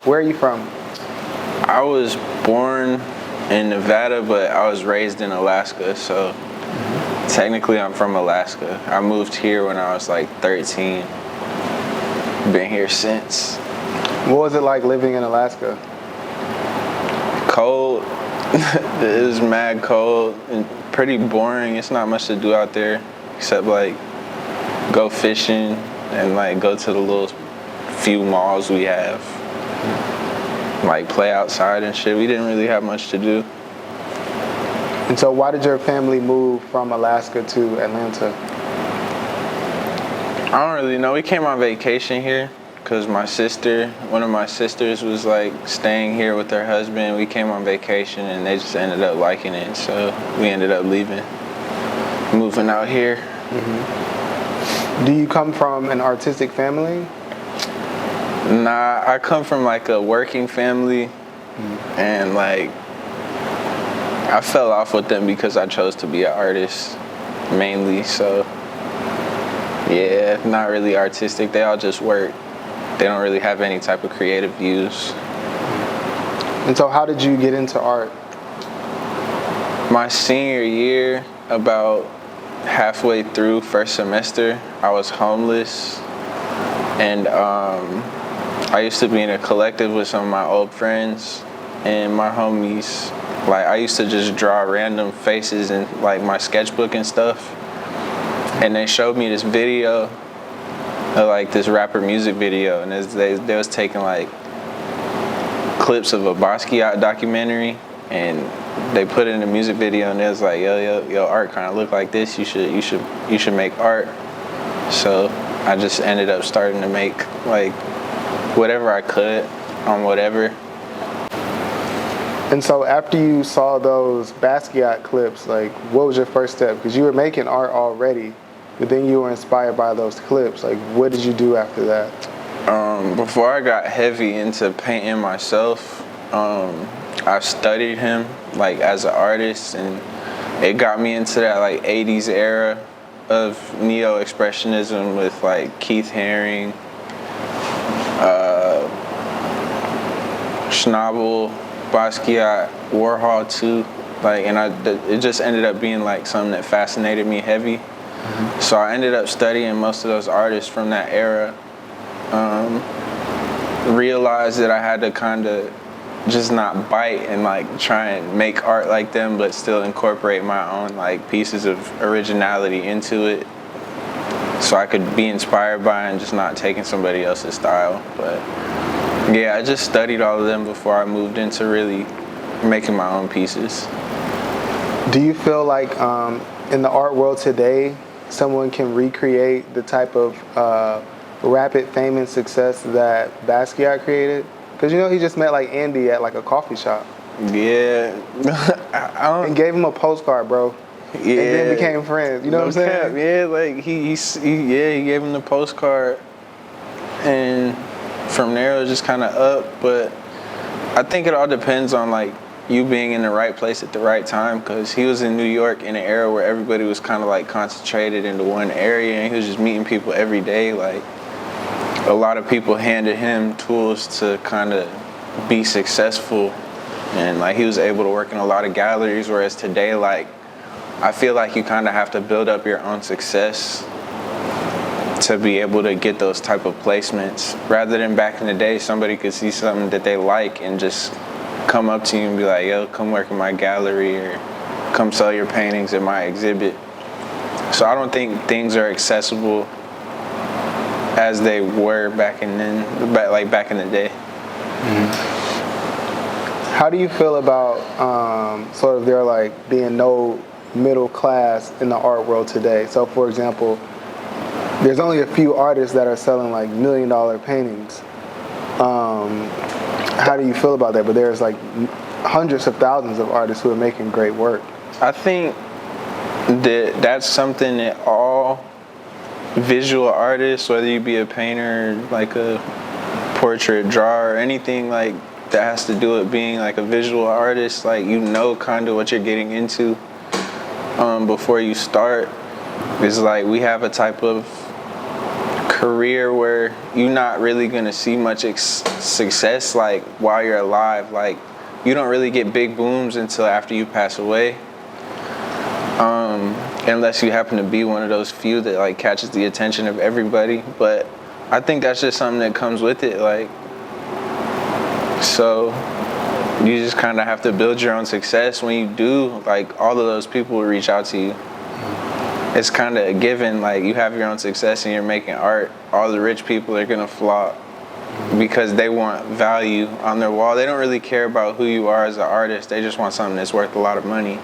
Where are you from? I was born in Nevada, but I was raised in Alaska, so technically I'm from Alaska. I moved here when I was like 13. Been here since. What was it like living in Alaska? Cold. It was mad cold and pretty boring. It's not much to do out there except like go fishing and like go to the little few malls we have. Like play outside and shit. We didn't really have much to do. And so why did your family move from Alaska to Atlanta? I don't really know. We came on vacation here because one of my sisters was like staying here with her husband. We came on vacation and they just ended up liking it. So we ended up leaving, moving out here. Mm-hmm. Do you come from an artistic family? Nah, I come from like a working family, and like I fell off with them because I chose to be an artist mainly. So yeah, not really artistic. They all just work. They don't really have any type of creative views. And so how did you get into art? My senior year, about halfway through first semester, I was homeless, and I used to be in a collective with some of my old friends and my homies. Like I used to just draw random faces in like my sketchbook and stuff. And they showed me this video of like this rapper music video, and they was taking like clips of a Basquiat documentary, and they put it in a music video, and it was like, yo, art kind of look like this. You should make art. So I just ended up starting to make like whatever I could on whatever. And so after you saw those Basquiat clips, like what was your first step? Because you were making art already, but then you were inspired by those clips. Like what did you do after that? Before I got heavy into painting myself, I studied him like as an artist, and it got me into that like 80s era of neo-expressionism with like Keith Haring, Schnabel, Basquiat, Warhol too. Like, and it just ended up being like something that fascinated me heavy. Mm-hmm. So I ended up studying most of those artists from that era. Realized that I had to kind of just not bite and like try and make art like them, but still incorporate my own like pieces of originality into it, so I could be inspired by it and just not taking somebody else's style. But yeah, I just studied all of them before I moved into really making my own pieces. Do you feel like in the art world today, someone can recreate the type of rapid fame and success that Basquiat created? Because you know he just met like Andy at like a coffee shop. Yeah. And gave him a postcard, bro. Yeah. And then became friends. You know what I'm saying? Yeah, like he gave him the postcard, and from there it was just kind of up. But I think it all depends on like you being in the right place at the right time, because he was in New York in an era where everybody was kind of like concentrated into one area, and he was just meeting people every day. Like a lot of people handed him tools to kind of be successful, and like he was able to work in a lot of galleries, whereas today, like I feel like you kind of have to build up your own success to be able to get those type of placements, rather than back in the day somebody could see something that they like and just come up to you and be like, yo, come work in my gallery or come sell your paintings at my exhibit. So I don't think things are accessible as they were back in the day. Mm-hmm. How do you feel about sort of there like being no middle class in the art world today? So for example, there's only a few artists that are selling like $1 million paintings. How do you feel about that? But there's like hundreds of thousands of artists who are making great work. I think that's something that all visual artists, whether you be a painter, like a portrait drawer, or anything like that has to do with being like a visual artist, like you know kind of what you're getting into before you start. It's like we have a type of career where you're not really gonna see much success like while you're alive. Like you don't really get big booms until after you pass away, unless you happen to be one of those few that like catches the attention of everybody. But I think that's just something that comes with it. Like, so you just kind of have to build your own success. When you do, like all of those people will reach out to you. It's kind of a given. Like you have your own success and you're making art, all the rich people are gonna flock because they want value on their wall. They don't really care about who you are as an artist. They just want something that's worth a lot of money.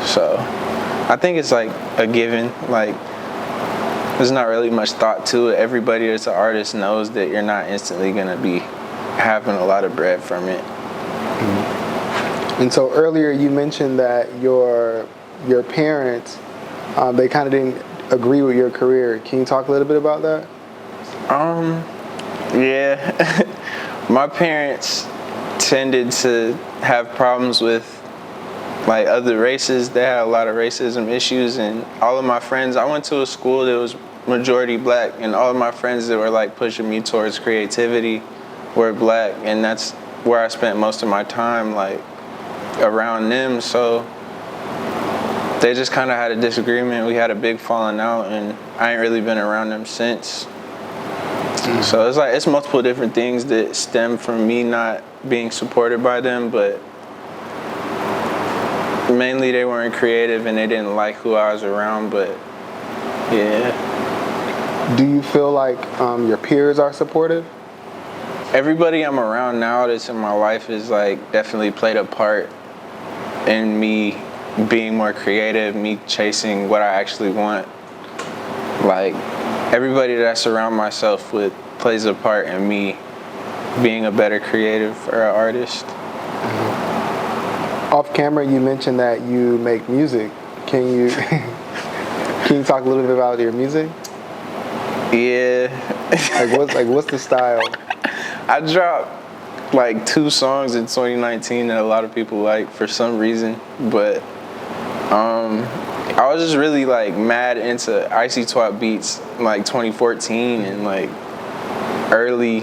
So I think it's like a given. Like there's not really much thought to it. Everybody that's an artist knows that you're not instantly gonna be having a lot of bread from it. And so earlier you mentioned that your parents, they kind of didn't agree with your career. Can you talk a little bit about that? Yeah. My parents tended to have problems with like other races. They had a lot of racism issues, and all of my friends, I went to a school that was majority black, and all of my friends that were like pushing me towards creativity were black, and that's where I spent most of my time, like around them. So they just kind of had a disagreement. We had a big falling out, and I ain't really been around them since. So it's like, it's multiple different things that stem from me not being supported by them, but mainly they weren't creative and they didn't like who I was around. But yeah. Do you feel like your peers are supportive? Everybody I'm around now that's in my life is like definitely played a part in me being more creative, me chasing what I actually want. Like everybody that I surround myself with plays a part in me being a better creative or an artist. Off camera, you mentioned that you make music. Can you can you talk a little bit about your music? Yeah. What's the style? I dropped like 2 songs in 2019 that a lot of people like for some reason, but I was just really like mad into Icy Twat beats in like 2014 and like early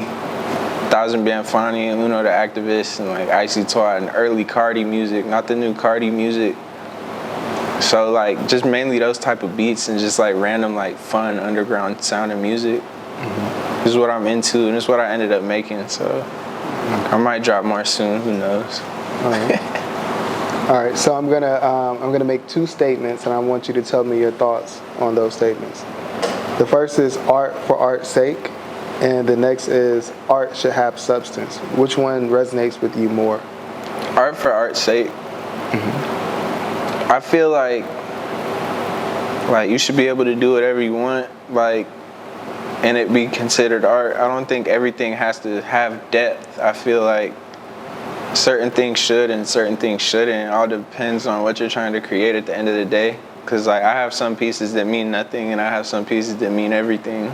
Thousand Band Fani and Uno the Activist and like Icy Twat and early Cardi music, not the new Cardi music. So like just mainly those type of beats and just like random like fun underground sounding music. This is what I'm into, and it's what I ended up making. So I might drop more soon. Who knows? All right. So I'm gonna make 2 statements, and I want you to tell me your thoughts on those statements. The first is art for art's sake, and the next is art should have substance. Which one resonates with you more? Art for art's sake. I feel like you should be able to do whatever you want, like, and it be considered art. I don't think everything has to have depth. I feel like certain things should and certain things shouldn't. It all depends on what you're trying to create at the end of the day. Cause like I have some pieces that mean nothing and I have some pieces that mean everything.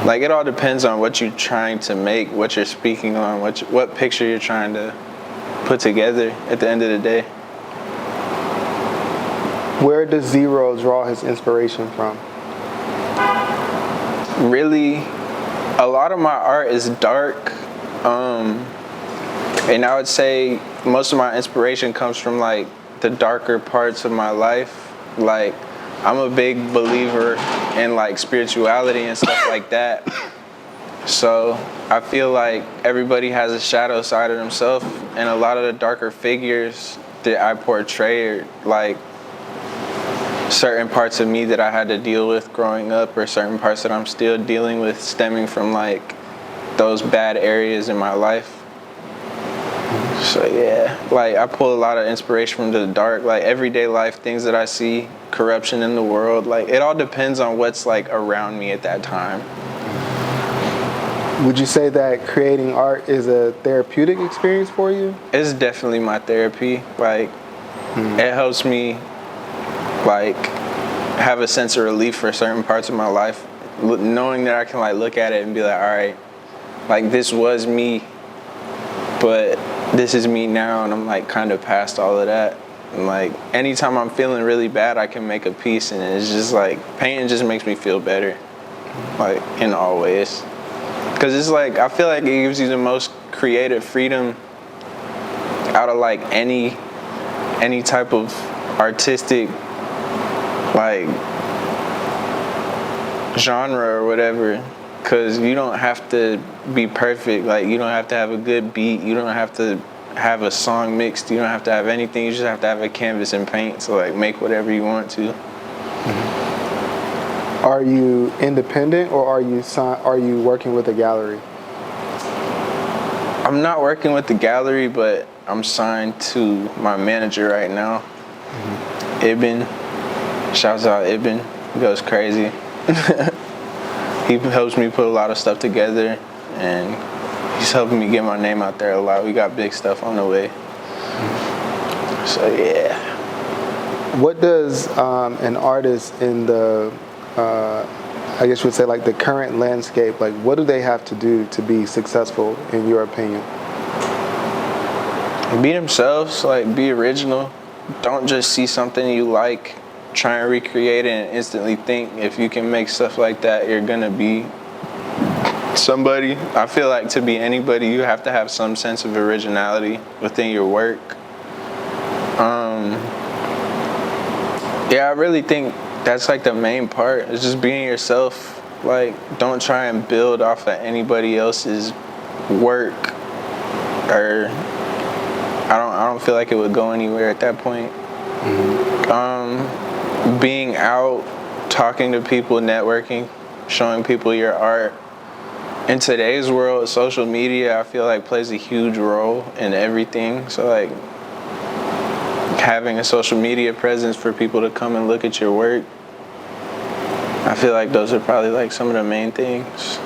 Like it all depends on what you're trying to make, what you're speaking on, what picture you're trying to put together at the end of the day. Where does Zero draw his inspiration from? Really, a lot of my art is dark. And I would say most of my inspiration comes from like the darker parts of my life. Like I'm a big believer in like spirituality and stuff like that. So I feel like everybody has a shadow side of themselves, and a lot of the darker figures that I portray are like certain parts of me that I had to deal with growing up, or certain parts that I'm still dealing with stemming from like those bad areas in my life. So yeah, like I pull a lot of inspiration from the dark, like everyday life, things that I see, corruption in the world. Like it all depends on what's like around me at that time. Would you say that creating art is a therapeutic experience for you? It's definitely my therapy. Like it helps me like have a sense of relief for certain parts of my life, knowing that I can like look at it and be like, all right, like this was me, but this is me now, and I'm like kind of past all of that. And like anytime I'm feeling really bad, I can make a piece, and it's just like painting just makes me feel better. like in all ways. Cause it's like I feel like it gives you the most creative freedom out of like any type of artistic like genre or whatever. Cause you don't have to be perfect. Like you don't have to have a good beat. You don't have to have a song mixed. You don't have to have anything. You just have to have a canvas and paint. So like make whatever you want to. Are you independent or are you working with a gallery? I'm not working with the gallery, but I'm signed to my manager right now. Ibn. Shouts out Ibn. He goes crazy. He helps me put a lot of stuff together, and he's helping me get my name out there a lot. We got big stuff on the way. So yeah. What does an artist in the, I guess you would say like the current landscape, like what do they have to do to be successful in your opinion? Be themselves, like be original. Don't just see something you like, try and recreate it and instantly think if you can make stuff like that, you're gonna be somebody. I feel like to be anybody, you have to have some sense of originality within your work. Yeah, I really think that's like the main part. It's just being yourself. Like, don't try and build off of anybody else's work, or I don't feel like it would go anywhere at that point. Being out, talking to people, networking, showing people your art. In today's world, social media, I feel like plays a huge role in everything. So like having a social media presence for people to come and look at your work, I feel like those are probably like some of the main things.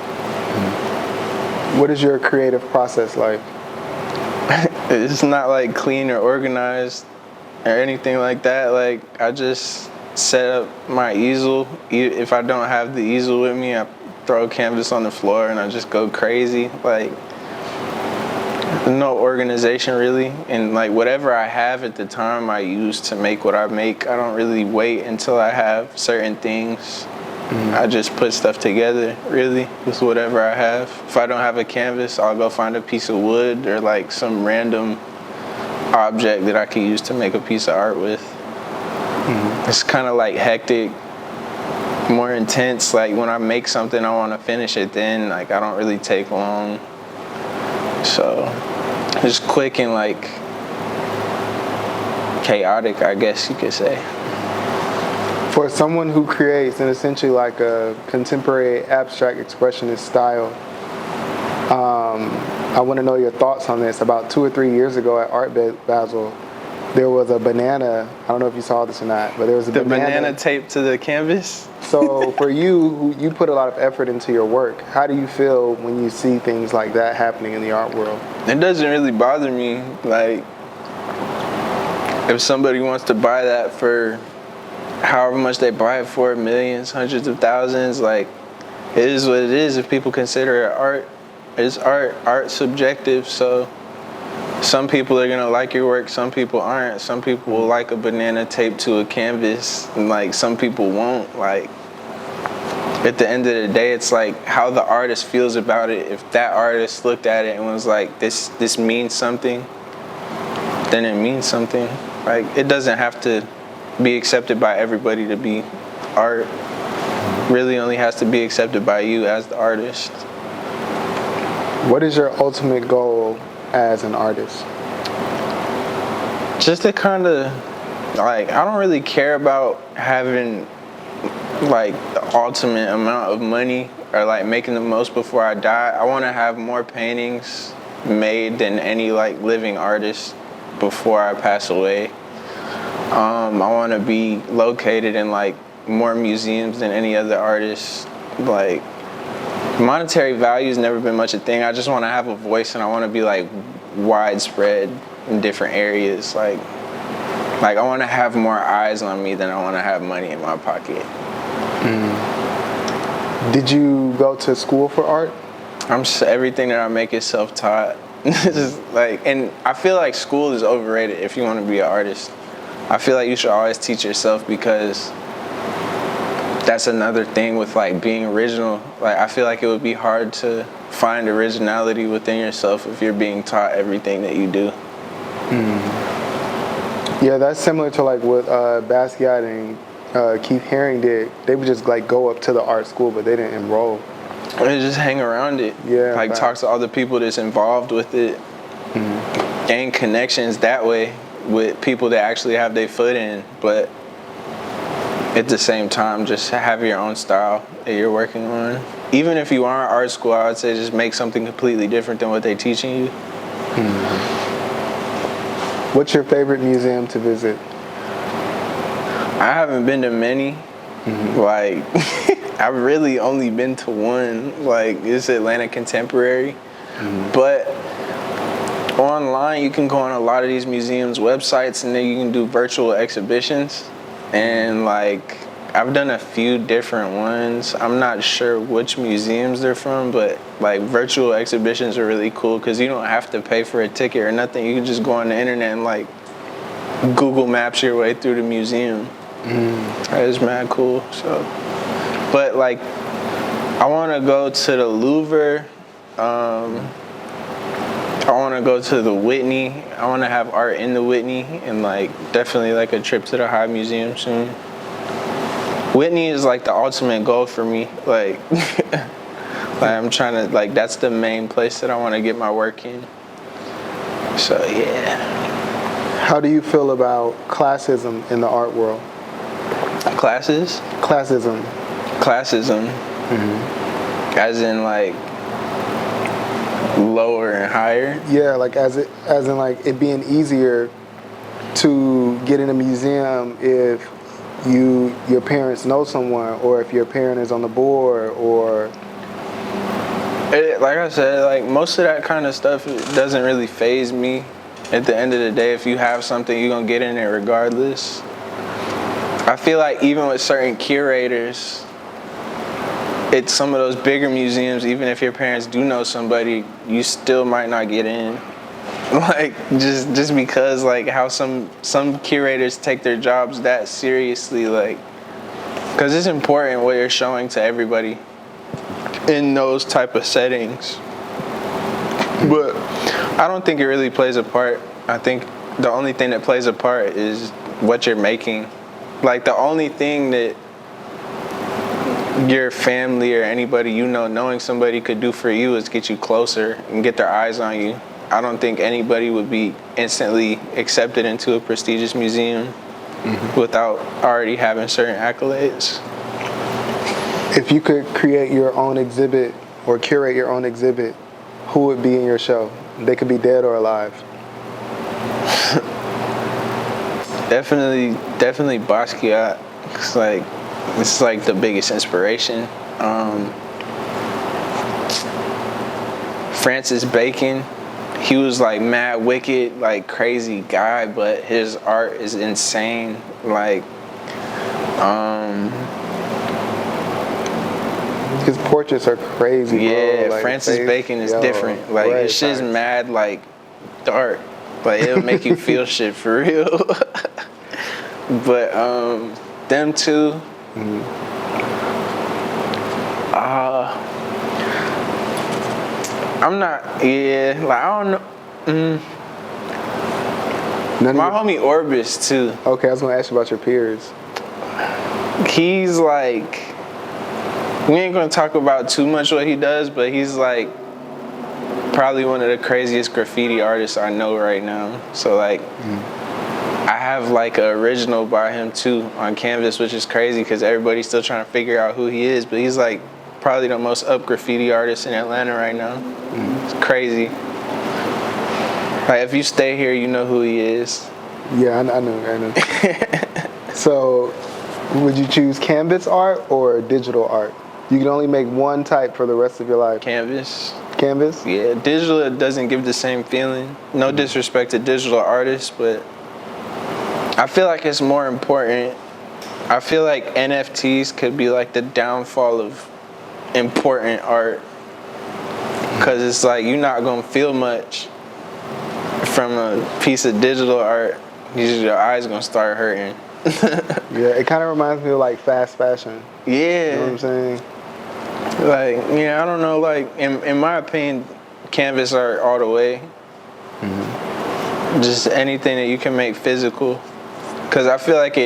What is your creative process like? It's not like clean or organized or anything like that. Like I just set up my easel. If I don't have the easel with me, I throw a canvas on the floor and I just go crazy. Like no organization really, and like whatever I have at the time I use to make what I make. I don't really wait until I have certain things. I just put stuff together really with whatever I have. If I don't have a canvas, I'll go find a piece of wood or like some random object that I can use to make a piece of art with. It's kind of like hectic, more intense. Like when I make something, I want to finish it then. Like I don't really take long. So just quick and like chaotic, I guess you could say. For someone who creates in essentially like a contemporary abstract expressionist style, I want to know your thoughts on this. About 2 or 3 years ago at Art Basel, there was a banana. I don't know if you saw this or not, but there was a banana taped to the canvas. So for you, you put a lot of effort into your work. How do you feel when you see things like that happening in the art world? It doesn't really bother me. Like if somebody wants to buy that for however much they buy it for, millions, hundreds of thousands, like it is what it is. If people consider it art, it's art. Art's subjective, so some people are gonna like your work, some people aren't. Some people will like a banana taped to a canvas, and like some people won't. Like at the end of the day, it's like how the artist feels about it. If that artist looked at it and was like, this means something, then it means something. Like it doesn't have to be accepted by everybody to be art. Really only has to be accepted by you as the artist. What is your ultimate goal as an artist? Just to kind of like, I don't really care about having like the ultimate amount of money or like making the most before I die. I want to have more paintings made than any like living artist before I pass away. I want to be located in like more museums than any other artist. Like monetary value has never been much a thing. I just want to have a voice, and I want to be like widespread in different areas. Like I want to have more eyes on me than I want to have money in my pocket. Did you go to school for art? Everything that I make is self-taught. Just like, and I feel like school is overrated if you want to be an artist. I feel like you should always teach yourself, because that's another thing with like being original. Like I feel like it would be hard to find originality within yourself if you're being taught everything that you do. Yeah, that's similar to like what Basquiat and Keith Haring did. They would just like go up to the art school, but they didn't enroll. And just hang around it. Yeah, like talk to all the people that's involved with it. Gain connections that way with people that actually have their foot in, but at the same time just have your own style that you're working on. Even if you are in art school, I would say just make something completely different than what they're teaching you. What's your favorite museum to visit? I haven't been to many. Like I've really only been to one. Like it's Atlanta Contemporary. But online you can go on a lot of these museums websites and then you can do virtual exhibitions. And like I've done a few different ones. I'm not sure which museums they're from, but like virtual exhibitions are really cool because you don't have to pay for a ticket or nothing. You can just go on the internet and like Google Maps your way through the museum. That is mad cool. So, but like I want to go to the Louvre. I want to go to the Whitney. I want to have art in the Whitney and like definitely like a trip to the High Museum soon. Whitney is like the ultimate goal for me. Like, like I'm trying to like that's the main place that I want to get my work in. So yeah. How do you feel about classism in the art world? Classes? Classism. Classism. As in like lower and higher. Yeah, like as in like it being easier to get in a museum if your parents know someone, or if your parent is on the board, or like I said, like most of that kind of stuff doesn't really faze me. At the end of the day, if you have something, you're gonna get in it regardless. I feel like even with certain curators, it's some of those bigger museums, even if your parents do know somebody, you still might not get in. Like just because like how some curators take their jobs that seriously, like because it's important what you're showing to everybody in those type of settings. But I don't think it really plays a part. I think the only thing that plays a part is what you're making. Like the only thing that your family or anybody you know knowing somebody could do for you is get you closer and get their eyes on you. I don't think anybody would be instantly accepted into a prestigious museum without already having certain accolades. if you could create your own exhibit or curate your own exhibit, who would be in your show? They could be dead or alive. Definitely Basquiat. It's like the biggest inspiration. Francis Bacon, he was like mad wicked, like crazy guy, but his art is insane. Like, his portraits are crazy, yeah, bro. Like, Francis Bacon is different. Like his shit's mad like dark. Like it'll make you feel shit for real. But them two. I'm not. Yeah, like I don't know. My homie Orbis too. Okay, I was gonna ask you about your peers. He's like, we ain't gonna talk about too much what he does, but he's like probably one of the craziest graffiti artists I know right now. So like, I have like an original by him too on canvas, which is crazy because everybody's still trying to figure out who he is. But he's like probably the most up graffiti artist in Atlanta right now. It's crazy. Like if you stay here, you know who he is. Yeah, I know. So, would you choose canvas art or digital art? You can only make one type for the rest of your life. Canvas. Canvas? Yeah, digital doesn't give the same feeling. No disrespect to digital artists, but I feel like it's more important. I feel like NFTs could be like the downfall of important art, because it's like you're not gonna feel much from a piece of digital art. Your eyes gonna start hurting. Yeah, it kind of reminds me of like fast fashion. Yeah. You know what I'm saying? Like, yeah, I don't know. Like, in my opinion, canvas art all the way. Just anything that you can make physical. Because I feel like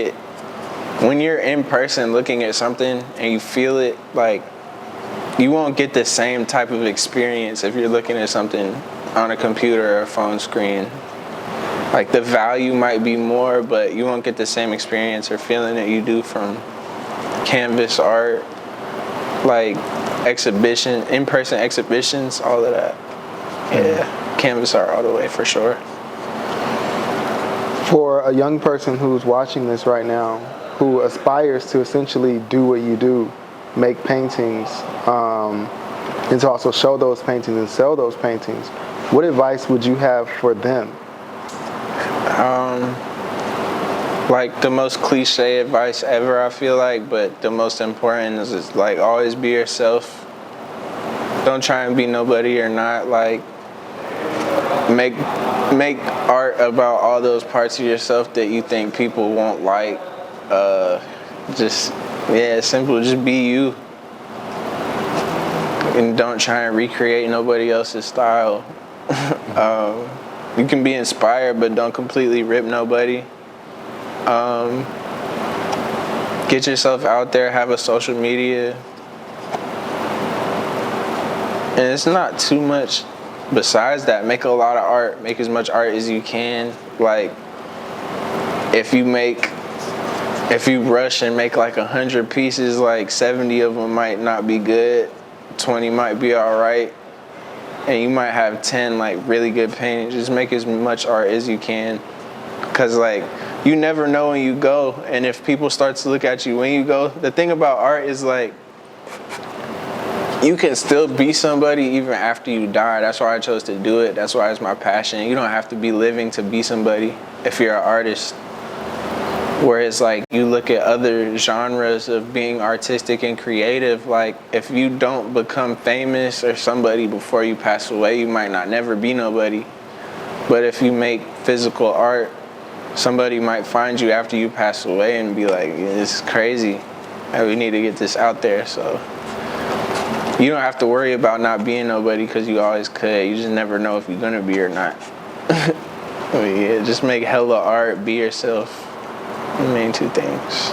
when you're in person looking at something and you feel it, like, you won't get the same type of experience if you're looking at something on a computer or a phone screen. Like, the value might be more, but you won't get the same experience or feeling that you do from canvas art, like in-person exhibitions, all of that. Yeah, canvas art all the way for sure. For a young person who's watching this right now, who aspires to essentially do what you do, make paintings, and to also show those paintings and sell those paintings, what advice would you have for them? Like the most cliche advice ever, I feel like, but the most important is like always be yourself. Don't try and be nobody or not. Like make art about all those parts of yourself that you think people won't like. It's simple. Just be you, and don't try and recreate nobody else's style. You can be inspired, but don't completely rip nobody. Get yourself out there, have a social media. And it's not too much besides that. Make a lot of art, make as much art as you can. Like, if you rush and make like 100 pieces, like 70 of them might not be good, 20 might be all right, and you might have 10 like really good paintings. Just make as much art as you can, because like you never know when you go, and if people start to look at you when you go, the thing about art is like you can still be somebody even after you die. That's why I chose to do it. That's why it's my passion. You don't have to be living to be somebody if you're an artist. Whereas like you look at other genres of being artistic and creative, like if you don't become famous or somebody before you pass away, you might not never be nobody. But if you make physical art, somebody might find you after you pass away and be like, yeah, this is crazy. We need to get this out there. So you don't have to worry about not being nobody, because you always could. You just never know if you're gonna be or not. I mean, yeah, just make hella art, be yourself. The main two things.